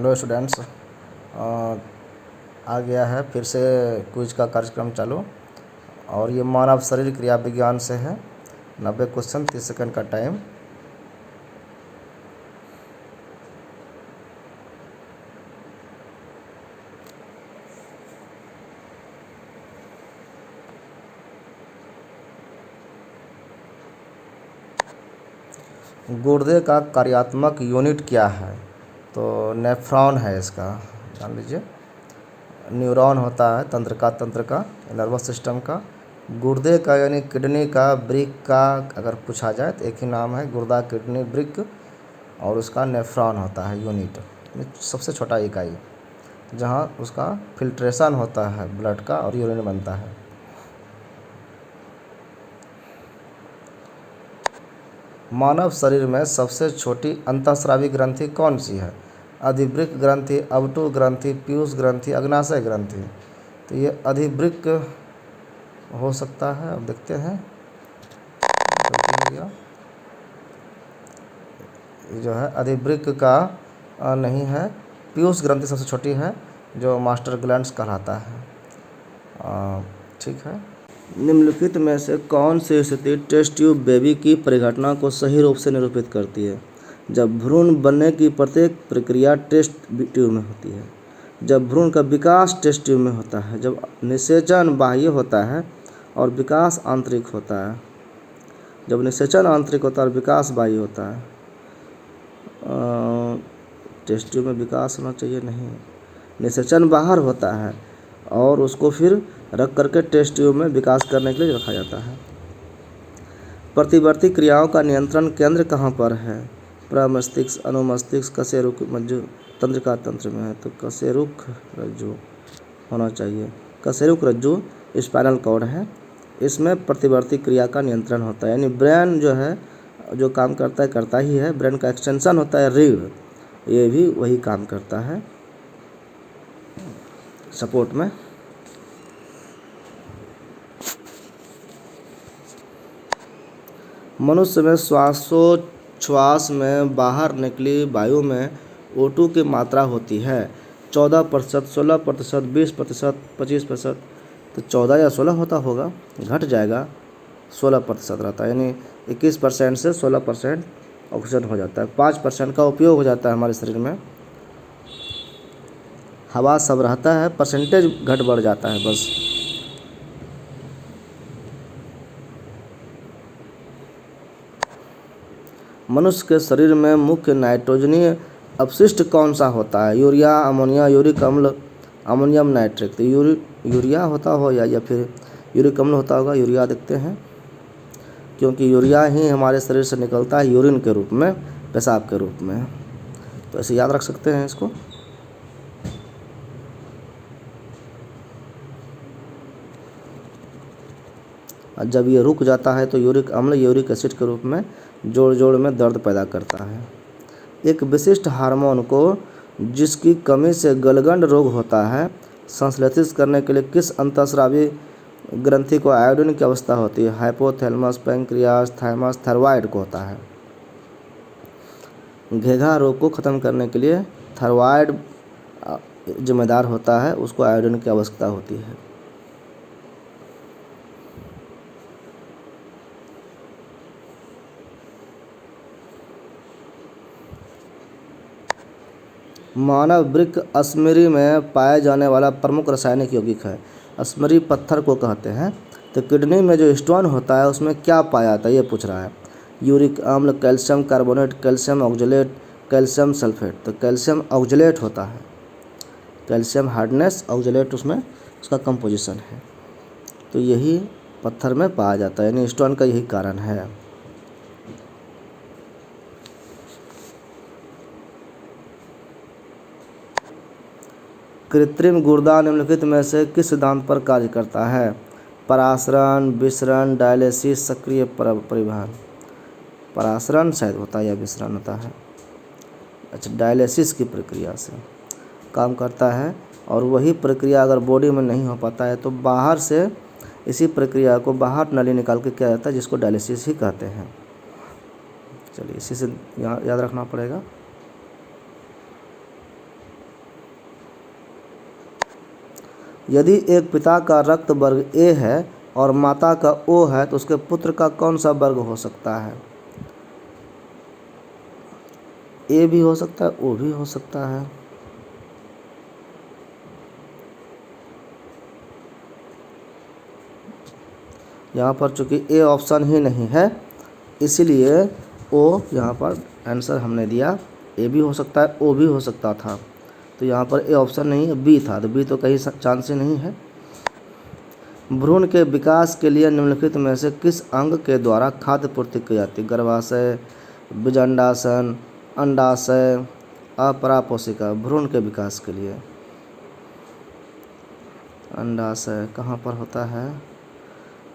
Hello students, आ गया है फिर से क्विज का कार्यक्रम चालू। और ये मानव शरीर क्रिया विज्ञान से है। 90 क्वेश्चन, 30 सेकंड का टाइम। गुर्दे का कार्यात्मक यूनिट क्या है? तो नेफ्रॉन है इसका, जान लीजिए। न्यूरॉन होता है तंत्र का, नर्वस सिस्टम का। गुर्दे का यानी किडनी का, ब्रिक का अगर पूछा जाए तो एक ही नाम है, गुर्दा, किडनी, ब्रिक। और उसका नेफ्रॉन होता है यूनिट, सबसे छोटा इकाई, जहाँ उसका फिल्ट्रेशन होता है ब्लड का और यूरिन बनता है। मानव शरीर में सबसे छोटी अंतःस्रावी ग्रंथि कौन सी है? अधिवृक्क ग्रंथि, अवटु ग्रंथि, पीयूष ग्रंथि, अग्नाशय ग्रंथि। तो ये अधिवृक्क हो सकता है। अब देखते हैं ये जो है अधिवृक्क का नहीं है, पीयूष ग्रंथि सबसे छोटी है, जो मास्टर ग्लैंड्स कहलाता है। ठीक है। निम्नलिखित में से कौन सी स्थिति टेस्ट ट्यूब बेबी की परिघटना को सही रूप से निरूपित करती है? जब भ्रूण बनने की प्रत्येक प्रक्रिया टेस्ट ट्यूब में होती है, जब भ्रूण का विकास टेस्ट ट्यूब में होता है, जब निषेचन बाह्य होता है और विकास आंतरिक होता है। जब निषेचन आंतरिक होता है और विकास बाह्य होता है। टेस्ट ट्यूब में विकास होना चाहिए, नहीं, निषेचन बाहर होता है और उसको फिर रख करके टेस्ट ट्यूब में विकास करने के लिए रखा जाता है। प्रतिवर्ती क्रियाओं का नियंत्रण केंद्र कहाँ पर है? प्रमस्तिष्क, अनुमस्तिष्क, कशेरुक मज्जु तंत्रिका तंत्र में है। तो कशेरुक रज्जु होना चाहिए। कशेरुक रज्जु स्पाइनल कॉर्ड है, इसमें प्रतिवर्ती क्रिया का नियंत्रण होता है। यानी ब्रेन जो है, जो काम करता है करता ही है। ब्रेन का एक्सटेंशन होता है रीढ़, ये भी वही काम करता है सपोर्ट में। मनुष्य में श्वासोच्छ्वास में बाहर निकली वायु में O2 की मात्रा होती है 14%, 16%, 20%, 25%। तो 14 या 16 होता होगा, घट जाएगा, 16% रहता है। यानी 21% से 16% ऑक्सीजन हो जाता है। 5% का उपयोग हो जाता है हमारे शरीर में। हवा सब रहता है, परसेंटेज घट बढ़ जाता है बस। मनुष्य के शरीर में मुख्य नाइट्रोजनीय अपशिष्ट कौन सा होता है? यूरिया, अमोनिया, यूरिक अम्ल, अमोनियम नाइट्रेट। तो यूरिया होता हो या फिर यूरिक अम्ल होता होगा। यूरिया देखते हैं, क्योंकि यूरिया ही हमारे शरीर से निकलता है यूरिन के रूप में, पेशाब के रूप में। तो ऐसे याद रख सकते हैं इसको। जब ये रुक जाता है तो यूरिक अम्ल यूरिक एसिड के रूप में जोड़ में दर्द पैदा करता है। एक विशिष्ट हार्मोन को जिसकी कमी से गलगंड रोग होता है, संश्लेषित करने के लिए किस अंतःस्रावी ग्रंथि को आयोडीन की आवश्यकता होती है? हाइपोथैलेमस, पैंक्रियास, थाइमस, थायरॉइड को होता है। घेघा रोग को ख़त्म करने के लिए थायरॉइड जिम्मेदार होता है, उसको आयोडीन की आवश्यकता होती है। मानव वृक्क अश्मरी में पाए जाने वाला प्रमुख रासायनिक यौगिक है। अश्मरी पत्थर को कहते हैं। तो किडनी में जो स्टोन होता है उसमें क्या पाया जाता है, ये पूछ रहा है। यूरिक अम्ल, calcium carbonate, calcium oxalate, calcium sulphate. तो कैल्शियम ऑक्जेलेट होता है, कैल्शियम हार्डनेस, ऑक्जेलेट उसमें उसका कंपोजिशन है। तो यही पत्थर में पाया जाता है, यानी स्टोन का यही कारण है। कृत्रिम गुर्दा निम्नलिखित में से किस सिद्धांत पर कार्य करता है? परासरण, विसरण, डायलिसिस, सक्रिय परिवहन। परासरण शायद होता है या विसरण होता है। अच्छा, डायलिसिस की प्रक्रिया से काम करता है। और वही प्रक्रिया अगर बॉडी में नहीं हो पाता है तो बाहर से इसी प्रक्रिया को बाहर नली निकाल के किया जाता है, जिसको डायलिसिस ही कहते हैं। चलिए, इसी से याद रखना पड़ेगा। यदि एक पिता का रक्त वर्ग ए है और माता का ओ है तो उसके पुत्र का कौन सा वर्ग हो सकता है? ए भी हो सकता है, ओ भी हो सकता है। यहाँ पर चूंकि ए ऑप्शन ही नहीं है इसीलिए ओ यहाँ पर आंसर हमने दिया। ए भी हो सकता है, ओ भी हो सकता था, तो यहाँ पर ए ऑप्शन नहीं है, बी था, तो बी तो कहीं चांस ही नहीं है। भ्रूण के विकास के लिए निम्नलिखित में से किस अंग के द्वारा खाद्य पूर्ति की जाती है? गर्भाशय, बीजांडासन, अंडाशय, अपरापोषिका। भ्रूण के विकास के लिए अंडाशय कहाँ पर होता है?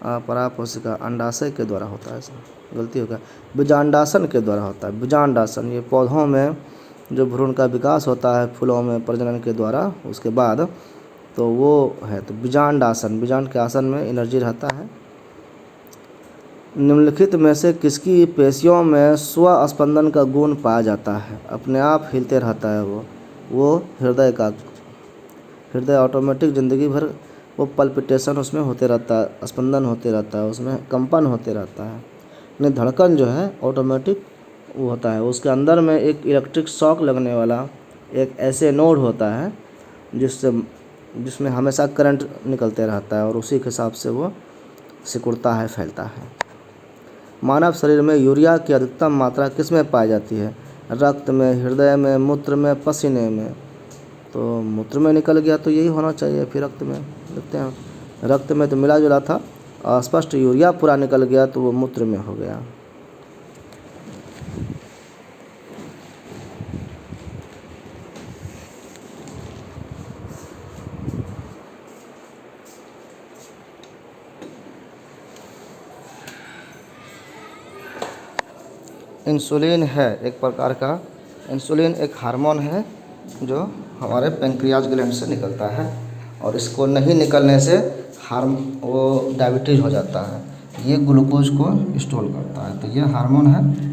अपरापोषिका अंडाशय के द्वारा होता है, गलती हो गया, बीजांडासन के द्वारा होता है। बीजांडासन ये पौधों में जो भ्रूण का विकास होता है फूलों में प्रजनन के द्वारा उसके बाद, तो वो है तो बीजांडासन। बीजांड के आसन में एनर्जी रहता है। निम्नलिखित में से किसकी पेशियों में स्व स्पंदन का गुण पाया जाता है? अपने आप हिलते रहता है वो हृदय का। हृदय ऑटोमेटिक ज़िंदगी भर वो पल्पिटेशन उसमें होते रहता है, स्पंदन होते रहता है, उसमें कंपन होते रहता है। नहीं, धड़कन जो है ऑटोमेटिक वो होता है। उसके अंदर में एक इलेक्ट्रिक शॉक लगने वाला एक ऐसे नोड होता है जिसमें हमेशा करंट निकलते रहता है और उसी के हिसाब से वो सिकुड़ता है, फैलता है। मानव शरीर में यूरिया की अधिकतम मात्रा किस में पाई जाती है? रक्त में, हृदय में, मूत्र में, पसीने में। तो मूत्र में निकल गया तो यही होना चाहिए, फिर रक्त में देखते हैं। रक्त में तो मिला जुला था, स्पष्ट यूरिया पूरा निकल गया तो वो मूत्र में हो गया। इंसुलिन है एक प्रकार का, इंसुलिन एक हार्मोन है जो हमारे पेंक्रियाज ग्लैंड से निकलता है और इसको नहीं निकलने से वो डायबिटीज़ हो जाता है। ये ग्लूकोज को स्टोर करता है, तो ये हार्मोन है।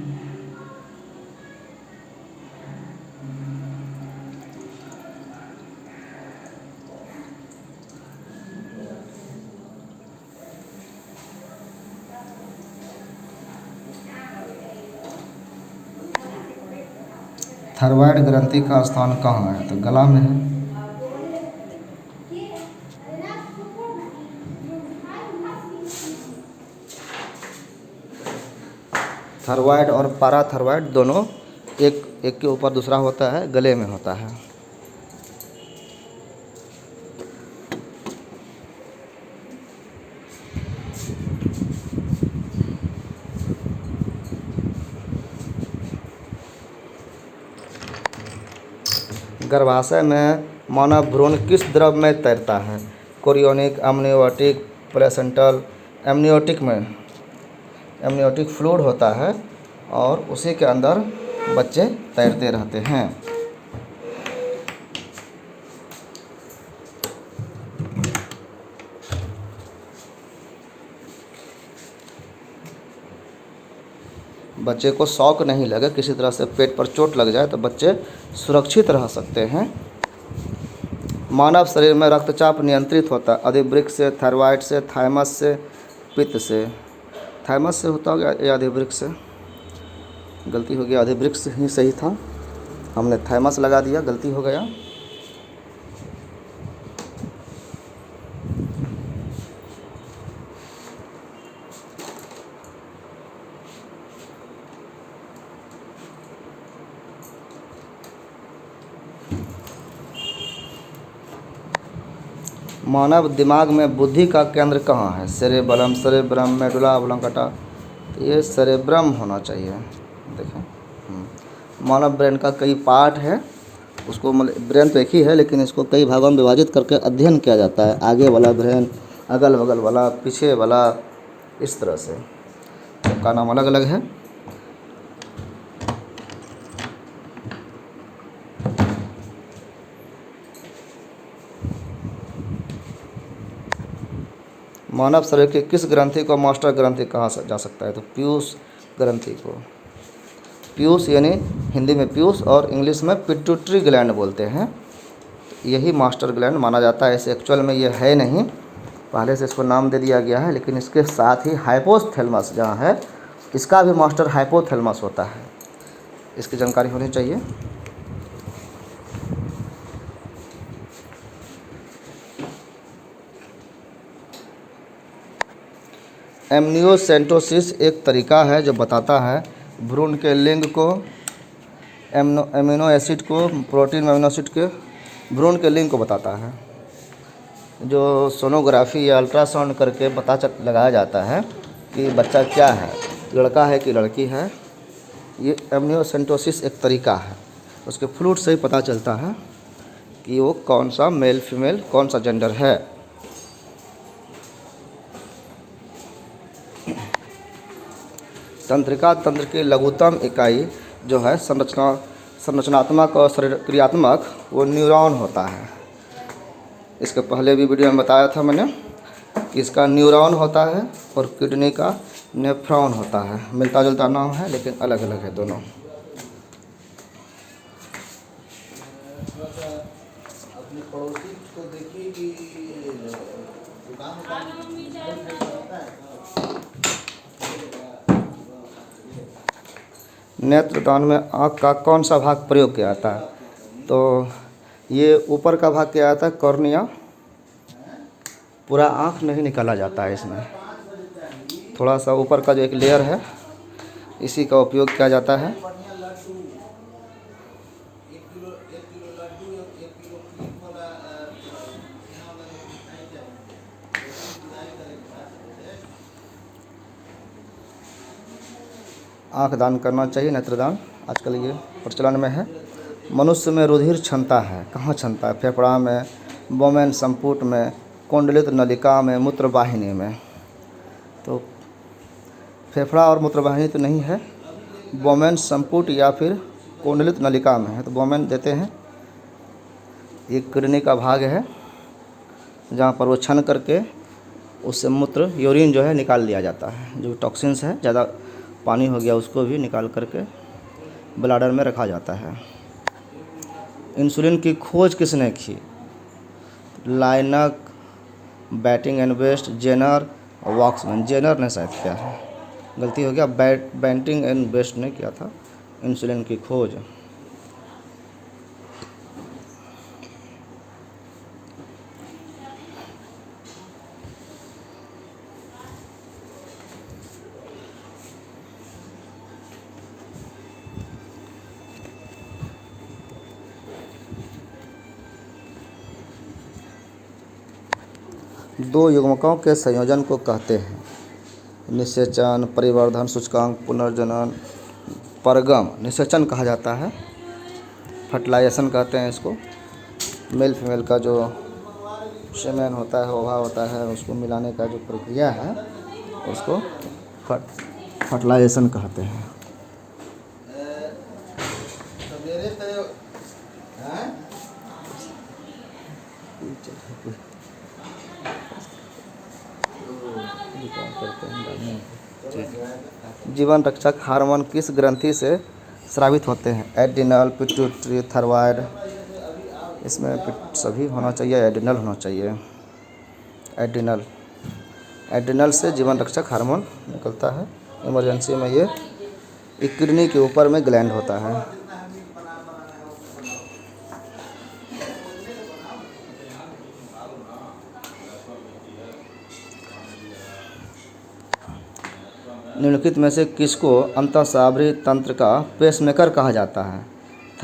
थायराइड ग्रंथि का स्थान कहाँ है? तो गला में है। थायराइड और पैराथायराइड दोनों एक के ऊपर दूसरा होता है, गले में होता है। गर्भाशय में मानव भ्रूण किस द्रव में तैरता है? Chorionic, amniotic, placental. एमनियोटिक में एमनियोटिक फ्लूइड होता है और उसी के अंदर बच्चे तैरते रहते हैं। बच्चे को शॉक नहीं लगे, किसी तरह से पेट पर चोट लग जाए तो बच्चे सुरक्षित रह सकते हैं। मानव शरीर में रक्तचाप नियंत्रित होता है अधिवृक्क से, थायराइड से, थाइमस से, पित्त से। थाइमस से होता होगा या अधिवृक्क से? गलती हो गया, अधिवृक्क से ही सही था, हमने थाइमस लगा दिया, गलती हो गया। मानव दिमाग में बुद्धि का केंद्र कहाँ है? Cerebellum, cerebrum, medulla oblongata. तो ये सेरेब्रम होना चाहिए। देखें, मानव ब्रेन का कई पार्ट है, उसको मतलब ब्रेन तो एक ही है लेकिन इसको कई भागों में विभाजित करके अध्ययन किया जाता है। आगे वाला ब्रेन, अगल बगल वाला, पीछे वाला, इस तरह से सबका नाम अलग अलग है। मानव शरीर के किस ग्रंथि को मास्टर ग्रंथि कहा जा सकता है? तो पीयूष ग्रंथि को। पीयूष यानी हिंदी में पीयूष और इंग्लिश में पिट्यूटरी ग्लैंड बोलते हैं। यही मास्टर ग्लैंड माना जाता है। इसे एक्चुअल में ये है नहीं, पहले से इसको नाम दे दिया गया है, लेकिन इसके साथ ही हाइपोथैलेमस जहाँ है इसका भी मास्टर हाइपोथैलेमस होता है। इसकी जानकारी होनी चाहिए। एमनियोसेंटोसिस एक तरीका है जो बताता है भ्रूण के लिंग को, एमिनो एसिड को, प्रोटीन में अमीनो एसिड के भ्रूण के लिंग को बताता है। जो सोनोग्राफी या अल्ट्रासाउंड करके लगाया जाता है कि बच्चा क्या है, लड़का है कि लड़की है। ये एमनियोसेंटोसिस एक तरीका है। उसके फ्लूइड से ही पता चलता है कि वो कौन सा मेल फीमेल कौन सा जेंडर है। तंत्रिका तंत्र की लघुतम इकाई जो है संरचनात्मक और क्रियात्मक वो न्यूरॉन होता है। इसके पहले भी वीडियो में बताया था मैंने कि इसका न्यूरॉन होता है और किडनी का नेफ्रॉन होता है। मिलता जुलता नाम है लेकिन अलग अलग है दोनों। अपने पड़ोसी को देखिए कि नेत्रदान में आँख का कौन सा भाग प्रयोग किया जाता है? तो ये ऊपर का भाग किया जाता है, कॉर्निया। पूरा आँख नहीं निकाला जाता है इसमें, थोड़ा सा ऊपर का जो एक लेयर है इसी का उपयोग किया जाता है। आँख दान करना चाहिए, नेत्रदान आजकल ये प्रचलन में है। मनुष्य में रुधिर क्षमता है, कहाँ क्षमता है? फेफड़ा में, बोमेन संपुट में, कुंडलित नलिका में, मूत्रवाहिनी में। तो फेफड़ा और मूत्रवाहिनी तो नहीं है, बोमेन संपुट या फिर कुंडलित नलिका में है। तो बोमेन देते हैं, ये किडनी का भाग है जहाँ पर वो छन करके उससे मूत्र यूरिन जो है निकाल लिया जाता है। जो टॉक्सिन्स है, ज़्यादा पानी हो गया उसको भी निकाल करके ब्लैडर में रखा जाता है। इंसुलिन की खोज किसने की? लाइनक, बैटिंग एंड वेस्ट, जेनर और वॉक्समैन। जेनर ने शायद किया है, गलती हो गया, बैंटिंग एंड वेस्ट ने किया था इंसुलिन की खोज। दो युग्मकों के संयोजन को कहते हैं निषेचन, परिवर्धन सूचकांक, पुनर्जनन, परगम। निषेचन कहा जाता है, फर्टिलाइजेशन कहते हैं इसको। मेल फीमेल का जो सेमेन होता है, ओवा होता है, उसको मिलाने का जो प्रक्रिया है उसको फर्टिलाइजेशन कहते हैं। जीवन रक्षक हार्मोन किस ग्रंथि से स्रावित होते हैं? Adrenal, pituitary, thyroid. इसमें सभी होना चाहिए, एड्रिनल होना चाहिए। एड्रिनल से जीवन रक्षक हार्मोन निकलता है। इमरजेंसी में ये किडनी के ऊपर में ग्लैंड होता है। निम्नलिखित में से किसको अंतःस्रावी तंत्र का पेसमेकर कहा जाता है?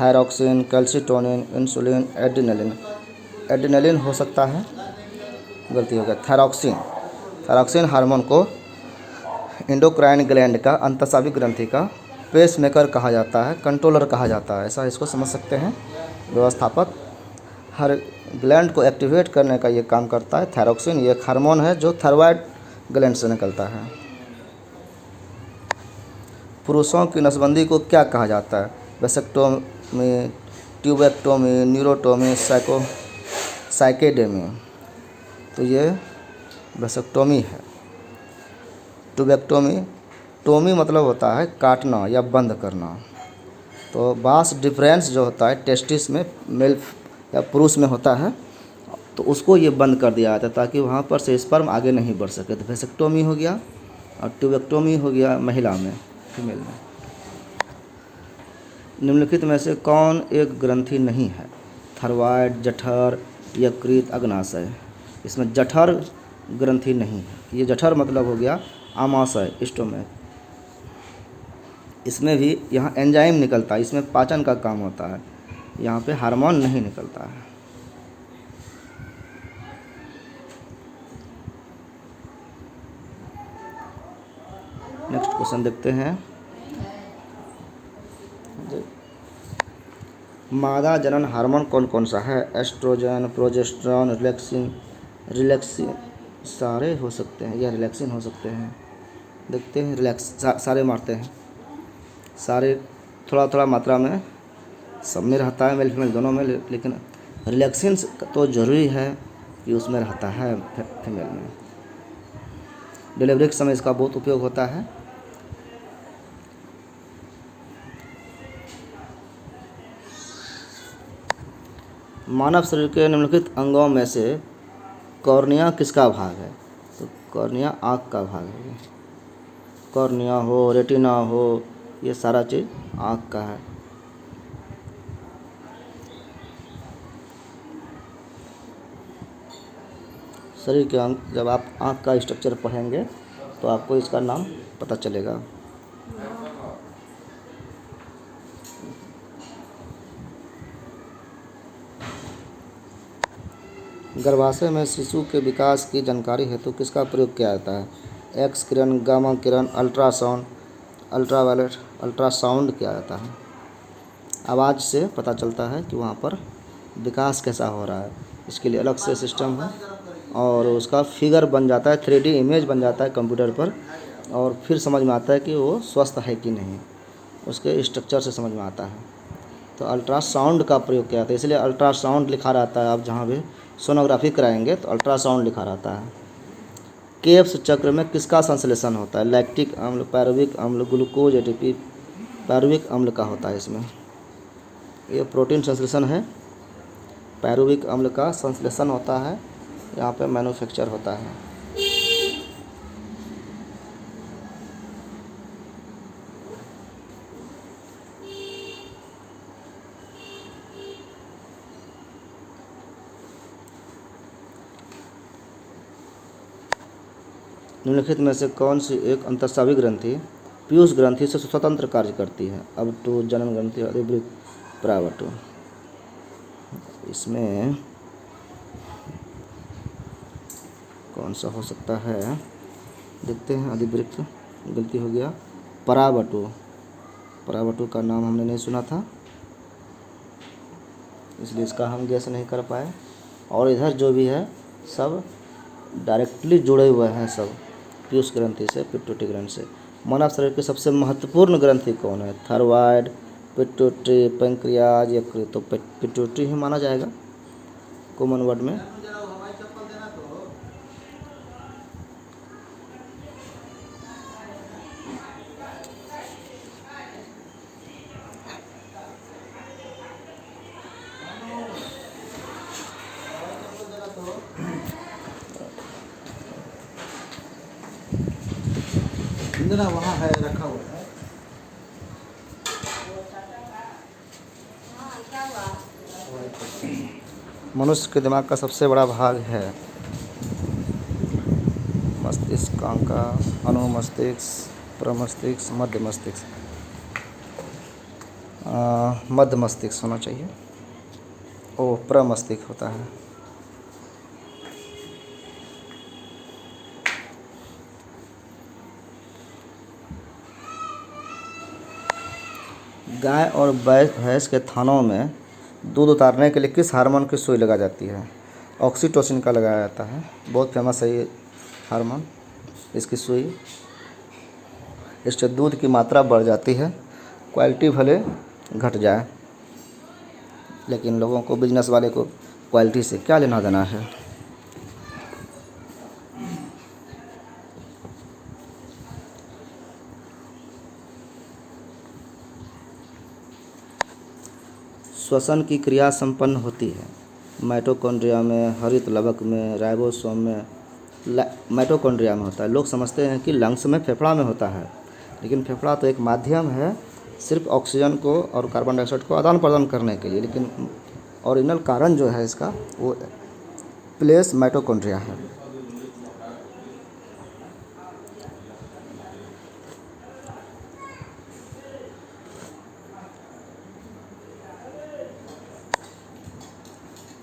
Thyroxine, calcitonin, insulin, adrenaline. Adrenaline हो सकता है, गलती हो गया, थायरॉक्सिन हार्मोन को एंडोक्राइन ग्लैंड का, अंतःस्रावी ग्रंथि का पेसमेकर कहा जाता है, कंट्रोलर कहा जाता है। ऐसा इसको समझ सकते हैं, व्यवस्थापक। हर ग्लैंड को एक्टिवेट करने का ये काम करता है। थायरॉक्सिन ये एक हार्मोन है जो थायराइड ग्लैंड से निकलता है। पुरुषों की नसबंदी को क्या कहा जाता है? वेसेक्टोमी, ट्यूबेक्टोमी, न्यूरोटोमी, साइकेडेमी। तो ये वेसेक्टोमी है। ट्यूबेक्टोमी, टोमी मतलब होता है काटना या बंद करना। तो बास डिफरेंस जो होता है टेस्टिस में, मेल या पुरुष में होता है, तो उसको ये बंद कर दिया जाता है ताकि वहाँ पर से स्पर्म आगे नहीं बढ़ सके। तो वेसेक्टोमी हो गया और ट्यूबेक्टोमी हो गया महिला में, फीमेल में। निम्नलिखित में से कौन एक ग्रंथि नहीं है? थायराइड, जठर, यकृत, अग्नाशय। इसमें जठर ग्रंथि नहीं है। ये जठर मतलब हो गया आमाशय, स्टोमक। इसमें भी यहाँ एंजाइम निकलता है, इसमें पाचन का काम होता है, यहाँ पे हार्मोन नहीं निकलता है। नेक्स्ट क्वेश्चन देखते हैं। मादा जनन हार्मोन कौन कौन सा है? एस्ट्रोजन, प्रोजेस्टेरॉन, रिलैक्सिन सारे हो सकते हैं या रिलैक्सिन हो सकते हैं। देखते हैं। सारे मारते हैं। सारे थोड़ा थोड़ा मात्रा में सब में रहता है, मेल फीमेल दोनों में, लेकिन रिलैक्सिन तो ज़रूरी है कि उसमें रहता है फीमेल में। डिलीवरी के समय इसका बहुत उपयोग होता है। मानव शरीर के निम्नलिखित अंगों में से कॉर्निया किसका भाग है? तो कॉर्निया आँख का भाग है। कॉर्निया हो, रेटिना हो, ये सारा चीज़ आँख का है। शरीर के अंग, जब आप आँख का स्ट्रक्चर पढ़ेंगे तो आपको इसका नाम पता चलेगा। गर्भाशय में शिशु के विकास की जानकारी हेतु किसका प्रयोग किया जाता है? एक्स किरण, गामा किरण, अल्ट्रासाउंड, अल्ट्रावायलेट, अल्ट्रासाउंड किया जाता है। आवाज़ से पता चलता है कि वहाँ पर विकास कैसा हो रहा है। इसके लिए अलग से सिस्टम है और उसका फिगर बन जाता है, 3D इमेज बन जाता है कंप्यूटर पर, और फिर समझ में आता है कि वो स्वस्थ है कि नहीं, उसके स्ट्रक्चर से समझ में आता है। तो अल्ट्रासाउंड का प्रयोग किया जाता है, इसलिए अल्ट्रासाउंड लिखा रहता है। आप जहाँ भी सोनोग्राफी कराएंगे तो अल्ट्रासाउंड लिखा रहता है। केब्स चक्र में किसका संश्लेषण होता है? लैक्टिक अम्ल, पायरुविक अम्ल, ग्लूकोज, एटीपी। पायरुविक अम्ल का होता है इसमें। ये प्रोटीन संश्लेषण है। पायरुविक अम्ल का संश्लेषण होता है, यहाँ पे मैन्युफैक्चर होता है। निम्नलिखित में से कौन सी एक अंतःस्रावी ग्रंथि पीयूष ग्रंथि से स्वतंत्र कार्य करती है? अबटू, जनन ग्रंथि, अधिवृक्क, परावटु। इसमें कौन सा हो सकता है? देखते हैं। अधिवृक्क गलती हो गया। परावटु। परावटु का नाम हमने नहीं सुना था, इसलिए इसका हम गैस नहीं कर पाए। और इधर जो भी है सब डायरेक्टली जुड़े हुए हैं, सब पीयूष ग्रंथि से, पिट्यूटरी ग्रंथि से। मानव शरीर की सबसे महत्वपूर्ण ग्रंथि कौन है? थायराइड, पिट्यूटरी, पैंक्रियाज, यकृत। तो पिट्यूटरी ही माना जाएगा कॉमन वर्ड में। इंदिरा वहाँ है, रखा हुआ है। मनुष्य के दिमाग का सबसे बड़ा भाग है मस्तिष्कांका, अनुमस्तिष्क, प्रमस्तिष्क, मध्य मस्तिष्क। मध्य मस्तिष्क होना चाहिए। ओ, प्रमस्तिष्क होता है। गाय और भैंस के थानों में दूध उतारने के लिए किस हार्मोन की सुई लगाई जाती है? ऑक्सीटोसिन का लगाया जाता है। बहुत फेमस है ये हार्मोन, इसकी सुई। इससे दूध की मात्रा बढ़ जाती है, क्वालिटी भले घट जाए, लेकिन लोगों को, बिजनेस वाले को क्वालिटी से क्या लेना देना है। श्वसन की क्रिया संपन्न होती है माइटोकॉन्ड्रिया में, हरित लवक में, राइबोसोम में। माइटोकॉन्ड्रिया में होता है। लोग समझते हैं कि लंग्स में, फेफड़ा में होता है, लेकिन फेफड़ा तो एक माध्यम है सिर्फ ऑक्सीजन को और कार्बन डाइऑक्साइड को आदान प्रदान करने के लिए, लेकिन ओरिजिनल कारण जो है इसका वो प्लेस माइटोकॉन्ड्रिया है।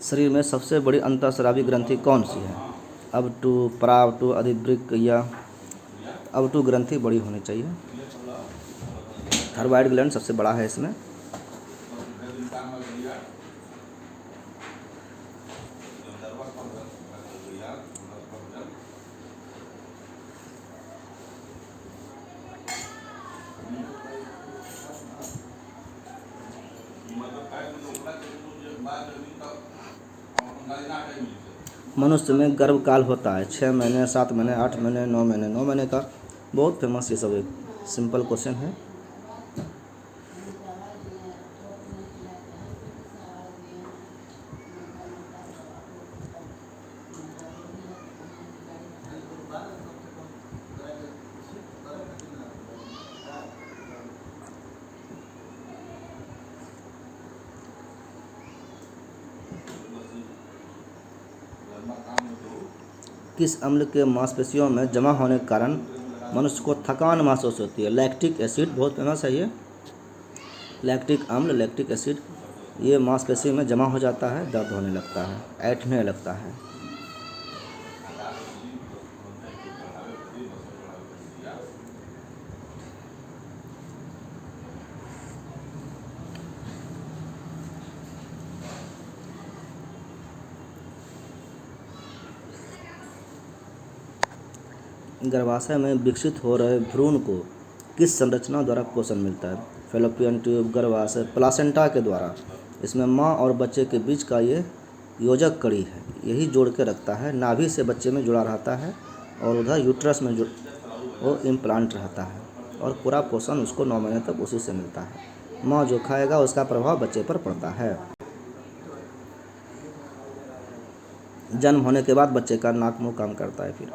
शरीर में सबसे बड़ी अंतःस्रावी ग्रंथि कौन सी है? अबटू, पराबटू, अधिवृक्क या अबटू ग्रंथि बड़ी होनी चाहिए। थायरॉइड ग्लैंड सबसे बड़ा है इसमें। मनुष्य में गर्भकाल होता है 6 महीने, 7 महीने, 8 महीने, 9 महीने। 9 महीने का बहुत फेमस, ये सब एक सिंपल क्वेश्चन है। किस अम्ल के मांसपेशियों में जमा होने के कारण मनुष्य को थकान महसूस होती है? लैक्टिक एसिड, बहुत फेमस है ये। लैक्टिक अम्ल, लैक्टिक एसिड, ये मांसपेशी में जमा हो जाता है, दर्द होने लगता है, ऐंठने लगता है। गर्भाशय में विकसित हो रहे भ्रूण को किस संरचना द्वारा पोषण मिलता है? फैलोपियन ट्यूब, गर्भाशय, प्लासेंटा के द्वारा। इसमें माँ और बच्चे के बीच का ये योजक कड़ी है, यही जोड़ के रखता है। नाभि से बच्चे में जुड़ा रहता है और उधर यूट्रस में वो इम्प्लांट रहता है, और पूरा पोषण उसको 9 महीने तक उसी से मिलता है। माँ जो खाएगा उसका प्रभाव बच्चे पर पड़ता है। जन्म होने के बाद बच्चे का नाक मुंह काम करता है फिर।